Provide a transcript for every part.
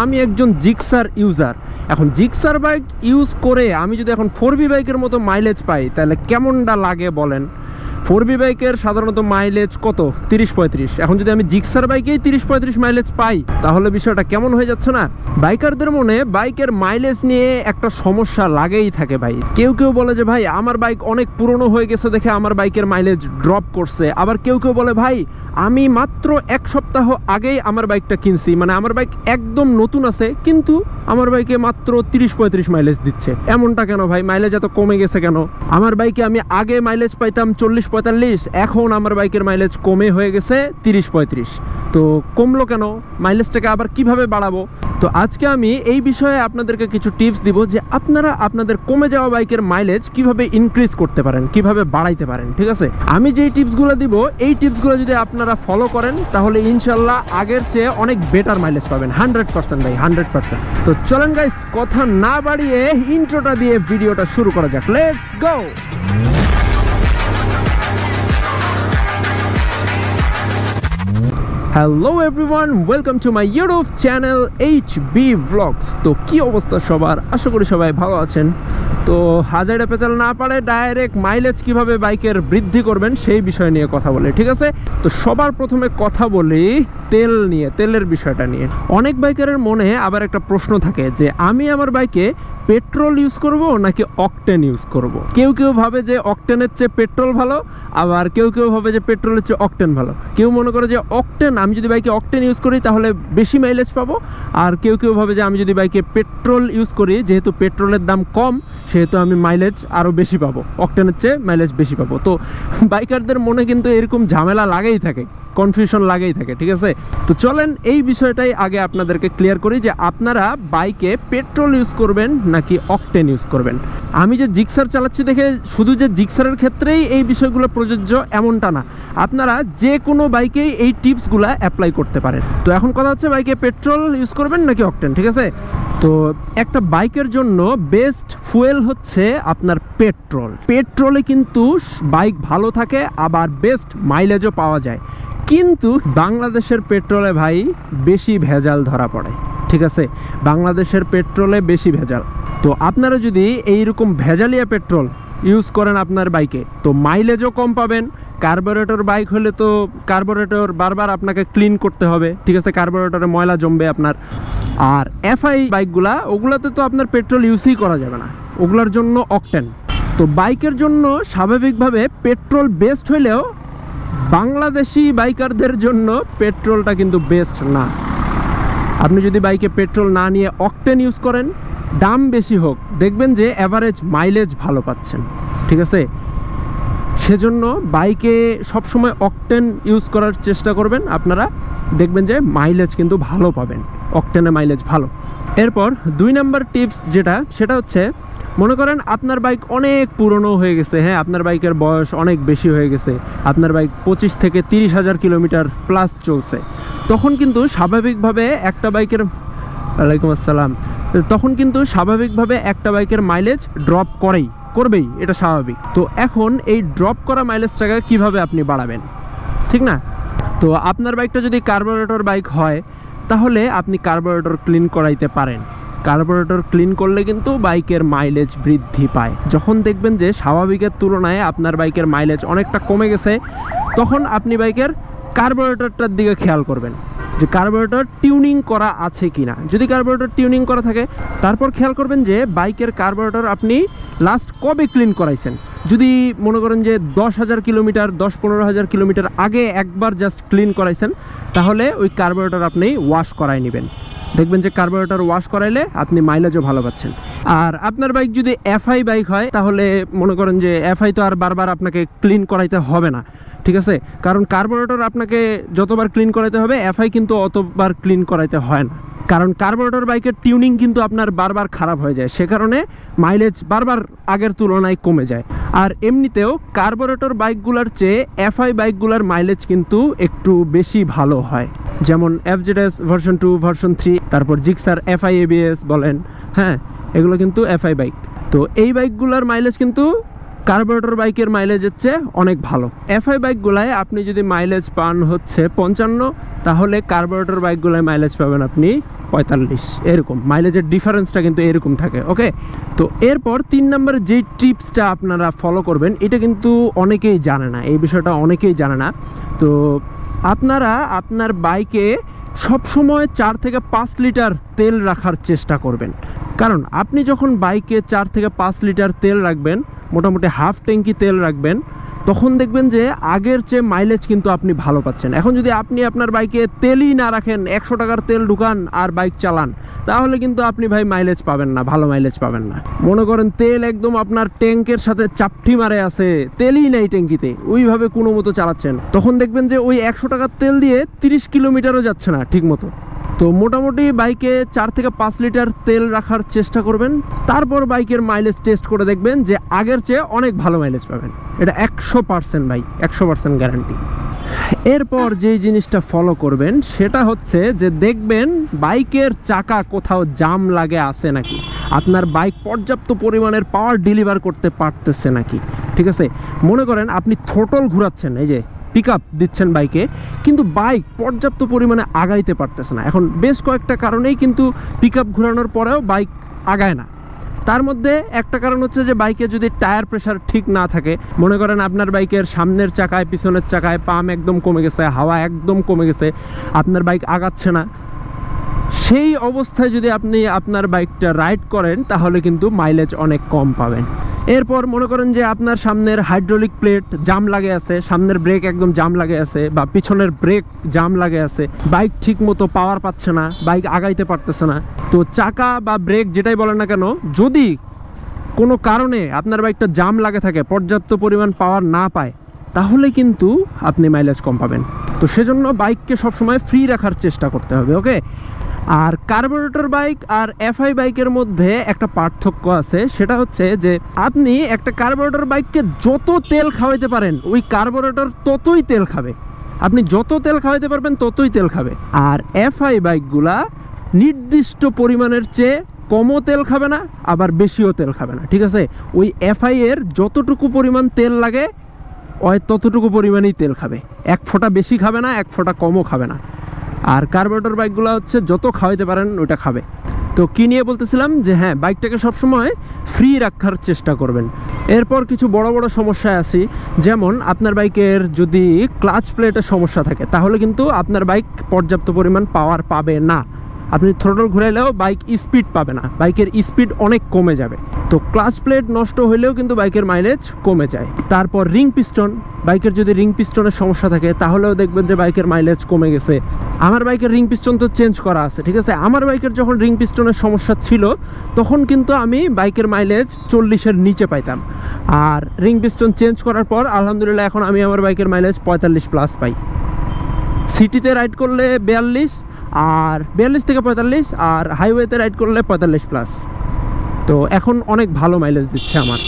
আমি একজন Gixxer user. এখন জিক্সার বাইক ইউজ করে আমি যদি এখন 4B বাইকের মতো মাইলেজ পাই তাহলে কেমনটা লাগে বলেন। 4B বাইকের সাধারণত মাইলেজ কত 30-35, এখন যদি আমি জিক্সার বাইকেই 30-35 মাইলেজ পাই তাহলে বিষয়টা কেমন হয়ে যাচ্ছে না? বাইকারদের মনে বাইকের মাইলেজ নিয়ে একটা সমস্যা লাগেই থাকে ভাই। কেউ কেউ বলে যে ভাই আমার বাইক অনেক পুরনো হয়ে গেছে দেখে আমার বাইকের মাইলেজ ড্রপ করছে, আবার কেউ কেউ বলে ভাই আমি মাত্র 1 সপ্তাহ আগেই আমার বাইকটা কিনছি, মানে আমার বাইক একদম নতুন আছে কিন্তু আমার বাইকে মাত্র 30-35 মাইলেজ দিচ্ছে। এমনটা কেন ভাই, মাইলেজ এত কমে গেছে কেন? আমার বাইকে আমি আগে মাইলেজ পাইতাম 40-45, এখন আমার বাইকের মাইলেজ কমে হয়ে গেছে 30-35। তো কমলো কেন? মাইলেজটাকে আবার কিভাবে বাড়াবো? তো আজকে আমি এই বিষয়ে আপনাদেরকে কিছু টিপস দিব যে আপনারা আপনাদের কমে যাওয়া বাইকের মাইলেজ কিভাবে ইনক্রিজ করতে পারেন, কিভাবে বাড়াইতে পারেন। ঠিক আছে, আমি যেই টিপসগুলো দিব এই টিপসগুলো যদি আপনারা ফলো করেন তাহলে ইনশাল্লাহ আগের চেয়ে অনেক বেটার মাইলেজ পাবেন 100% ভাই, 100%। তো চলেন গাইস, কথা না বাড়িয়ে ইন্ট্রোটা দিয়ে ভিডিওটা শুরু করা যাক। Let's go. Hello everyone, welcome to my YouTube channel HB Vlogs। তো কি অবস্থা সবার? আশা করি সবাই ভালো আছেন। তো হাজারে পেঁচাল না পারে ডাইরেক্ট মাইলেজ কিভাবে বাইকের বৃদ্ধি করবেন সেই বিষয় নিয়ে কথা বলি। ঠিক আছে, তো সবার প্রথমে কথা বলি তেল নিয়ে, তেলের বিষয়টা নিয়ে। অনেক বাইকারের মনে আবার একটা প্রশ্ন থাকে যে আমি আমার বাইকে পেট্রোল ইউজ করব নাকি অকটেন ইউজ করব। কেউ কেউ ভাবে যে অকটেনের চেয়ে পেট্রোল ভালো, আবার কেউ কেউ ভাবে যে পেট্রোলের চেয়ে অকটেন ভালো। কেউ মনে করে যে অকটেন, আমি যদি বাইকে অকটেন ইউজ করি তাহলে বেশি মাইলেজ পাবো, আর কেউ কেউ ভাবে যে আমি যদি বাইকে পেট্রোল ইউজ করি যেহেতু পেট্রোলের দাম কম সেহেতু আমি মাইলেজ আরও বেশি পাবো, অকটেনের চেয়ে মাইলেজ বেশি পাবো। তো বাইকারদের মনে কিন্তু এরকম ঝামেলা লাগেই থাকে, কনফিউশন লাগেই থাকে। ঠিক আছে, তো চলেন এই বিষয়টাই আগে আপনাদেরকে ক্লিয়ার করি যে আপনারা বাইকে পেট্রোল ইউজ করবেন নাকি অকটেন ইউজ করবেন। আমি যে জিক্সার চালাচ্ছি দেখে শুধু যে জিক্সারের ক্ষেত্রেই এই বিষয়গুলো প্রযোজ্য এমনটা না, আপনারা যে কোনো বাইকেই এই টিপসগুলো অ্যাপ্লাই করতে পারেন। তো এখন কথা হচ্ছে বাইকে পেট্রোল ইউজ করবেন নাকি অকটেন। ঠিক আছে, তো একটা বাইকের জন্য বেস্ট ফুয়েল হচ্ছে আপনার পেট্রোল। পেট্রোলে কিন্তু বাইক ভালো থাকে, আবার বেস্ট মাইলেজও পাওয়া যায়। কিন্তু বাংলাদেশের পেট্রোলে ভাই বেশি ভেজাল ধরা পড়ে। ঠিক আছে, বাংলাদেশের পেট্রোলে বেশি ভেজাল। তো আপনারা যদি এইরকম ভেজালিয়া পেট্রোল ইউজ করেন আপনার বাইকে তো মাইলেজও কম পাবেন। কার্বোরেটর বাইক হলে তো কার্বোরেটর বারবার আপনাকে ক্লিন করতে হবে। ঠিক আছে, কার্বোরেটরে ময়লা জমবে আপনার। আর FI বাইকগুলা, ওগুলাতে তো আপনার পেট্রোল ইউজই করা যাবে না, ওগুলার জন্য অকটেন। তো বাইকের জন্য স্বাভাবিকভাবে পেট্রোল বেস্ট হইলেও বাংলাদেশি বাইকারদের জন্য পেট্রোলটা কিন্তু বেস্ট না। আপনি যদি বাইকে পেট্রোল না নিয়ে অকটেন ইউজ করেন, দাম বেশি হোক, দেখবেন যে অ্যাভারেজ মাইলেজ ভালো পাচ্ছেন। ঠিক আছে, সেজন্য বাইকে সবসময় অকটেন ইউজ করার চেষ্টা করবেন আপনারা, দেখবেন যে মাইলেজ কিন্তু ভালো পাবেন, অকটেনে মাইলেজ ভালো। এরপর 2 নাম্বার টিপস যেটা, সেটা হচ্ছে মনে করেন আপনার বাইক অনেক পুরনো হয়ে গেছে, হ্যাঁ আপনার বাইকের বয়স অনেক বেশি হয়ে গেছে, আপনার বাইক 25 থেকে 30 হাজার কিলোমিটার প্লাস চলছে, তখন কিন্তু স্বাভাবিকভাবে একটা বাইকের ওয়ালাইকুম আসসালাম, তখন কিন্তু স্বাভাবিকভাবে একটা বাইকের মাইলেজ ড্রপ করবেই, এটা স্বাভাবিক। তো এখন এই ড্রপ করা মাইলেজটাকে কিভাবে আপনি বাড়াবেন, ঠিক না? তো আপনার বাইকটা যদি কার্বোরেটর বাইক হয় তাহলে আপনি কার্বোরেটর ক্লিন করাইতে পারেন। কার্বোরেটর ক্লিন করলে কিন্তু বাইকের মাইলেজ বৃদ্ধি পায়। যখন দেখবেন যে স্বাভাবিকের তুলনায় আপনার বাইকের মাইলেজ অনেকটা কমে গেছে, তখন আপনি বাইকের কার্বোরেটরটার দিকে খেয়াল করবেন যে কার্বোরেটর টিউনিং করা আছে কিনা। যদি কার্বোরেটর টিউনিং করা থাকে তারপর খেয়াল করবেন যে বাইকের কার্বোরেটর আপনি লাস্ট কবে ক্লিন করাইছেন। যদি মনে করেন যে 10,000 কিলোমিটার 10-15,000 কিলোমিটার আগে একবার জাস্ট ক্লিন করাইছেন, তাহলে ওই কার্বোরেটর আপনি ওয়াশ করাই নেবেন। দেখবেন যে কার্বোরেটর ওয়াশ করাইলে আপনি মাইলেজও ভালো পাচ্ছেন। আর আপনার বাইক যদি FI বাইক হয় তাহলে মনে করেন যে FI তো আর বারবার আপনাকে ক্লিন করাইতে হবে না। ঠিক আছে, কারণ কার্বোরেটর আপনাকে যতবার ক্লিন করাইতে হবে, FI কিন্তু অতবার ক্লিন করাইতে হয় না। কারণ কার্বোরেটর বাইকের টিউনিং কিন্তু আপনার বারবার খারাপ হয়ে যায়, সে কারণে মাইলেজ বারবার আগের তুলনায় কমে যায়। আর এমনিতেও কার্বোরেটর বাইকগুলোর চেয়ে FI বাইকগুলোর মাইলেজ কিন্তু একটু বেশি ভালো হয়। যেমন FZS ভার্সন 2, ভার্সন 3, তারপর জিক্সার FI ABS বলেন, হ্যাঁ এগুলো কিন্তু FI বাইক। তো এই বাইকগুলোর মাইলেজ কিন্তু কার্বোরেটর বাইকের মাইলেজের চেয়ে অনেক ভালো। FI বাইকগুলায় আপনি যদি মাইলেজ পান হচ্ছে 55, তাহলে কার্বোরেটর বাইকগুলায় মাইলেজ পাবেন আপনি 45 এরকম মাইলেজের ডিফারেন্সটা কিন্তু এরকম থাকে। ওকে, তো এরপর 3 নম্বরে যেই টিপসটা আপনারা ফলো করবেন, এটা কিন্তু অনেকেই জানে না, এই বিষয়টা অনেকেই জানে না। তো আপনারা আপনার বাইকে সবসময় 4 থেকে 5 লিটার তেল রাখার চেষ্টা করবেন। কারণ আপনি যখন বাইকে 4 থেকে 5 লিটার তেল রাখবেন, মোটামুটি হাফ ট্যাঙ্কি তেল রাখবেন, তখন দেখবেন যে আগের চেয়ে মাইলেজ কিন্তু আপনি ভালো পাচ্ছেন। এখন যদি আপনি আপনার বাইকে তেলই না রাখেন, 100 টাকার তেল ঢুকান আর বাইক চালান, তাহলে কিন্তু আপনি ভাই মাইলেজ পাবেন না, ভালো মাইলেজ পাবেন না। মনে করেন তেল একদম আপনার ট্যাঙ্কের সাথে চাপটি মারে আছে, তেলই নেই ট্যাঙ্কিতে, ওইভাবে কোনো মতো চালাচ্ছেন, তখন দেখবেন যে ওই 100 টাকার তেল দিয়ে 30 কিলোমিটারও যাচ্ছে না ঠিক মতো। তো মোটামুটি বাইকে 4 থেকে 5 লিটার তেল রাখার চেষ্টা করবেন, তারপর বাইকের মাইলেজ টেস্ট করে দেখবেন যে আগের চেয়ে অনেক ভালো মাইলেজ পাবেন। এটা 100% ভাই, 100% গ্যারান্টি। এরপর যেই জিনিসটা ফলো করবেন সেটা হচ্ছে যে দেখবেন বাইকের চাকা কোথাও জাম লাগে আছে নাকি, আপনার বাইক পর্যাপ্ত পরিমাণের পাওয়ার ডেলিভার করতে পারতেছে নাকি। ঠিক আছে, মনে করেন আপনি থ্রোটল ঘুরাচ্ছেন, এই যে পিক আপ দিচ্ছেন বাইকে, কিন্তু বাইক পর্যাপ্ত পরিমাণে আগাইতে পারতেছে না। এখন বেশ কয়েকটা কারণেই কিন্তু পিক আপ ঘোরানোর পরেও বাইক আগায় না। তার মধ্যে একটা কারণ হচ্ছে যে বাইকে যদি টায়ার প্রেশার ঠিক না থাকে, মনে করেন আপনার বাইকের সামনের চাকায় পিছনের চাকায় পাম্প একদম কমে গেছে, হাওয়া একদম কমে গেছে, আপনার বাইক আগাচ্ছে না, সেই অবস্থায় যদি আপনি আপনার বাইকটা রাইড করেন তাহলে কিন্তু মাইলেজ অনেক কম পাবেন। এরপর মনে করেন যে আপনার সামনের হাইড্রোলিক প্লেট জাম লাগে আছে, সামনের ব্রেক একদম জাম লাগে আছে, বা পিছনের ব্রেক জাম লাগে আছে, বাইক ঠিক মতো পাওয়ার পাচ্ছে না, বাইক আগাইতে পারতেছে না। তো চাকা বা ব্রেক যেটাই বলেন না কেন, যদি কোনো কারণে আপনার বাইকটা জাম লাগে থাকে, পর্যাপ্ত পরিমাণ পাওয়ার না পায়, তাহলে কিন্তু আপনি মাইলেজ কম পাবেন। তো সেজন্য বাইককে সবসময় ফ্রি রাখার চেষ্টা করতে হবে। ওকে, আর কার্বোরেটর বাইক আর এফআই বাইকের মধ্যে একটা পার্থক্য আছে, সেটা হচ্ছে যে আপনি একটা কার্বোরেটর বাইককে যত তেল খাওয়াইতে পারেন, ওই কার্বোরেটর ততই তেল খাবে। আপনি যত তেল খাওয়াইতে পারবেন ততই তেল খাবে। আর এফআই বাইকগুলা নির্দিষ্ট পরিমাণের চেয়ে কমও তেল খাবে না, আবার বেশিও তেল খাবে না। ঠিক আছে, ওই এফআই এর যতটুকু পরিমাণ তেল লাগে ওই ততটুকু পরিমাণেই তেল খাবে, 1 ফোঁটা বেশি খাবে না, 1 ফোঁটা কমও খাবে না। আর কার্বোরেটর বাইকগুলো হচ্ছে যত খাওয়াইতে পারেন ওটা খাবে। তো কি নিয়ে বলতেছিলাম যে হ্যাঁ, বাইকটাকে সবসময় ফ্রি রাখার চেষ্টা করবেন। এরপর কিছু বড় বড় সমস্যায় আসি, যেমন আপনার বাইকের যদি ক্লাচ প্লেটের সমস্যা থাকে, তাহলে কিন্তু আপনার বাইক পর্যাপ্ত পরিমাণ পাওয়ার পাবে না। আপনি থ্রোটল ঘুরাইলেও বাইক স্পিড পাবে না, বাইকের স্পিড অনেক কমে যাবে। তো ক্লাচ প্লেট নষ্ট হইলেও কিন্তু বাইকের মাইলেজ কমে যায়। তারপর রিং পিস্টন, বাইকের যদি রিং পিস্টনের সমস্যা থাকে তাহলেও দেখবেন যে বাইকের মাইলেজ কমে গেছে। আমার বাইকের রিং পিস্টন তো চেঞ্জ করা আছে, ঠিক আছে। আমার বাইকের যখন রিং পিস্টনের সমস্যা ছিল তখন কিন্তু আমি বাইকের মাইলেজ 40-এর নিচে পাইতাম, আর রিং পিস্টন চেঞ্জ করার পর আলহামদুলিল্লাহ এখন আমি আমার বাইকের মাইলেজ 45+ পাই। সিটিতে রাইড করলে 42, আর 42 থেকে 45, আর হাইওয়েতে রাইড করলে 45+। তো এখন অনেক ভালো মাইলেজ দিচ্ছে আমার।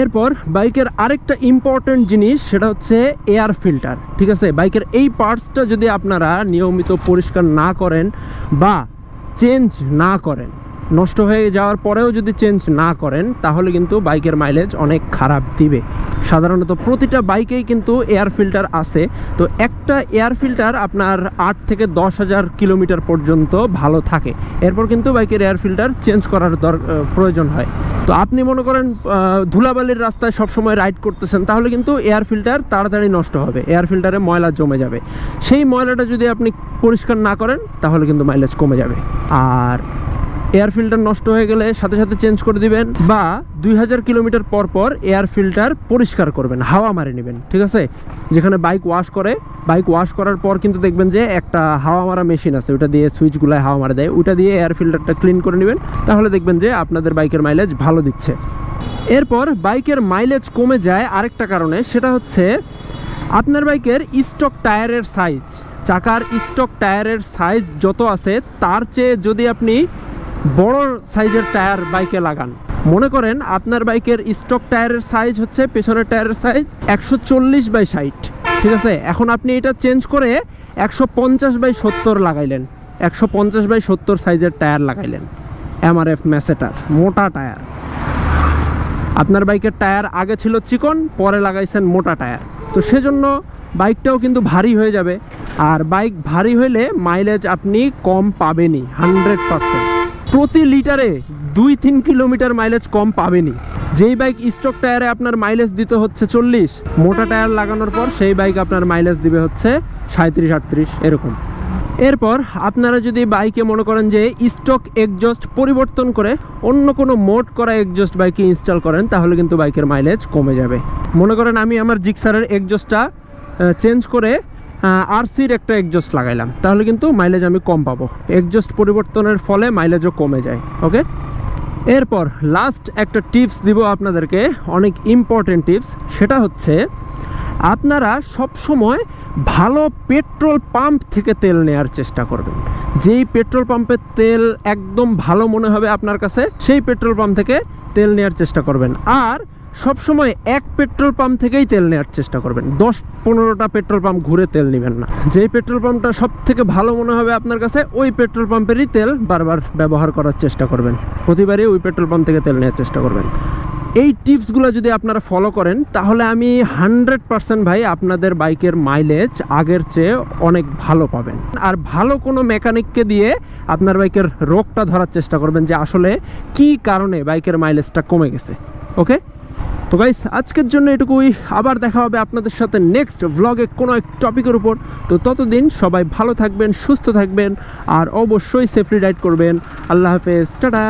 এরপর বাইকের আরেকটা ইম্পর্টেন্ট জিনিস, সেটা হচ্ছে এয়ার ফিল্টার। ঠিক আছে, বাইকের এই পার্টসটা যদি আপনারা নিয়মিত পরিষ্কার না করেন বা চেঞ্জ না করেন, নষ্ট হয়ে যাওয়ার পরেও যদি চেঞ্জ না করেন, তাহলে কিন্তু বাইকের মাইলেজ অনেক খারাপ দিবে। সাধারণত প্রতিটা বাইকেই কিন্তু এয়ার ফিল্টার আছে। তো একটা এয়ার ফিল্টার আপনার 8 থেকে 10,000 কিলোমিটার পর্যন্ত ভালো থাকে, এরপর কিন্তু বাইকের এয়ার ফিল্টার চেঞ্জ করার প্রয়োজন হয়। তো আপনি মনে করেন ধুলাবালির রাস্তায় সবসময় রাইড করতেছেন, তাহলে কিন্তু এয়ার ফিল্টার তাড়াতাড়ি নষ্ট হবে, এয়ার ফিল্টারে ময়লা জমে যাবে। সেই ময়লাটা যদি আপনি পরিষ্কার না করেন তাহলে কিন্তু মাইলেজ কমে যাবে। আর এয়ার ফিল্টার নষ্ট হয়ে গেলে সাথে সাথে চেঞ্জ করে দিবেন, বা 2000 কিলোমিটার পর পর এয়ার ফিল্টার পরিষ্কার করবেন, হাওয়া মারে নেবেন। ঠিক আছে, যেখানে বাইক ওয়াশ করে, বাইক ওয়াশ করার পর কিন্তু দেখবেন যে একটা হাওয়া মারা মেশিন আছে, ওটা দিয়ে সুইচগুলায় হাওয়া মারা দেয়, ওটা দিয়ে এয়ার ফিল্টারটা ক্লিন করে নেবেন, তাহলে দেখবেন যে আপনাদের বাইকের মাইলেজ ভালো দিচ্ছে। এরপর বাইকের মাইলেজ কমে যায় আরেকটা কারণে, সেটা হচ্ছে আপনার বাইকের স্টক টায়ারের সাইজ। চাকার স্টক টায়ারের সাইজ যত আছে তার চেয়ে যদি আপনি বড় সাইজের টায়ার বাইকে লাগান, মনে করেন আপনার বাইকের স্টক টায়ারের সাইজ হচ্ছে, পেছনের টায়ারের সাইজ 140/60, ঠিক আছে। এখন আপনি এটা চেঞ্জ করে 150/70 লাগাইলেন, 150/70 সাইজের টায়ার লাগাইলেন, এমআরএফ ম্যাসেটার মোটা টায়ার। আপনার বাইকের টায়ার আগে ছিল চিকন, পরে লাগাইছেন মোটা টায়ার, তো সেজন্য বাইকটাও কিন্তু ভারী হয়ে যাবে। আর বাইক ভারী হইলে মাইলেজ আপনি কম পাবেনই 100%। প্রতি লিটারে 2-3 কিলোমিটার মাইলেজ কম পাবেনই। যেই বাইক স্টক টায়ারে আপনার মাইলেজ দিতে হচ্ছে 40, মোটা টায়ার লাগানোর পর সেই বাইক আপনার মাইলেজ দিবে হচ্ছে 37-38 এরকম। এরপর আপনারা যদি বাইকে মনে করেন যে স্টক এক্সজস্ট পরিবর্তন করে অন্য কোনো মোড করা এক্সজস্ট বাইকে ইনস্টল করেন, তাহলে কিন্তু বাইকের মাইলেজ কমে যাবে। মনে করেন আমি আমার জিক্সারের এক্সজস্টটা চেঞ্জ করে আরসির একটা এক্সজস্ট লাগাইলাম, তাহলে কিন্তু মাইলেজ আমি কম পাবো। এক্সজস্ট পরিবর্তনের ফলে মাইলেজও কমে যায়। ওকে, এরপর লাস্ট একটা টিপস দিব আপনাদেরকে, অনেক ইম্পর্টেন্ট টিপস। সেটা হচ্ছে আপনারা সব সময় ভালো পেট্রোল পাম্প থেকে তেল নেওয়ার চেষ্টা করবেন। যেই পেট্রোল পাম্পের তেল একদম ভালো মনে হবে আপনার কাছে, সেই পেট্রোল পাম্প থেকে তেল নেওয়ার চেষ্টা করবেন। আর সব সময় এক পেট্রোল পাম্প থেকেই তেল নেওয়ার চেষ্টা করবেন, 10-15টা পেট্রোল পাম্প ঘুরে তেল নেবেন না। যেই পেট্রোল পাম্পটা সব থেকে ভালো মনে হবে আপনার কাছে, ওই পেট্রোল পাম্পেরই তেল বারবার ব্যবহার করার চেষ্টা করবেন। প্রতিবারই ওই পেট্রোল পাম্প থেকে তেল নেওয়ার চেষ্টা করবেন। এই টিপসগুলো যদি আপনারা ফলো করেন, তাহলে আমি 100% ভাই আপনাদের বাইকের মাইলেজ আগের চেয়ে অনেক ভালো পাবেন। আর ভালো কোনো মেকানিককে দিয়ে আপনার বাইকের রোগটা ধরার চেষ্টা করবেন যে আসলে কি কারণে বাইকের মাইলেজটা কমে গেছে। ওকে, তো গাইস আজকের জন্য এটুকুই। আবার দেখা হবে আপনাদের সাথে নেক্সট ভ্লগে কোনো এক টপিকের উপর। তো ততদিন সবাই ভালো থাকবেন, সুস্থ থাকবেন, আর অবশ্যই সেফলি রাইড করবেন। আল্লাহ হাফেজ, টাটা।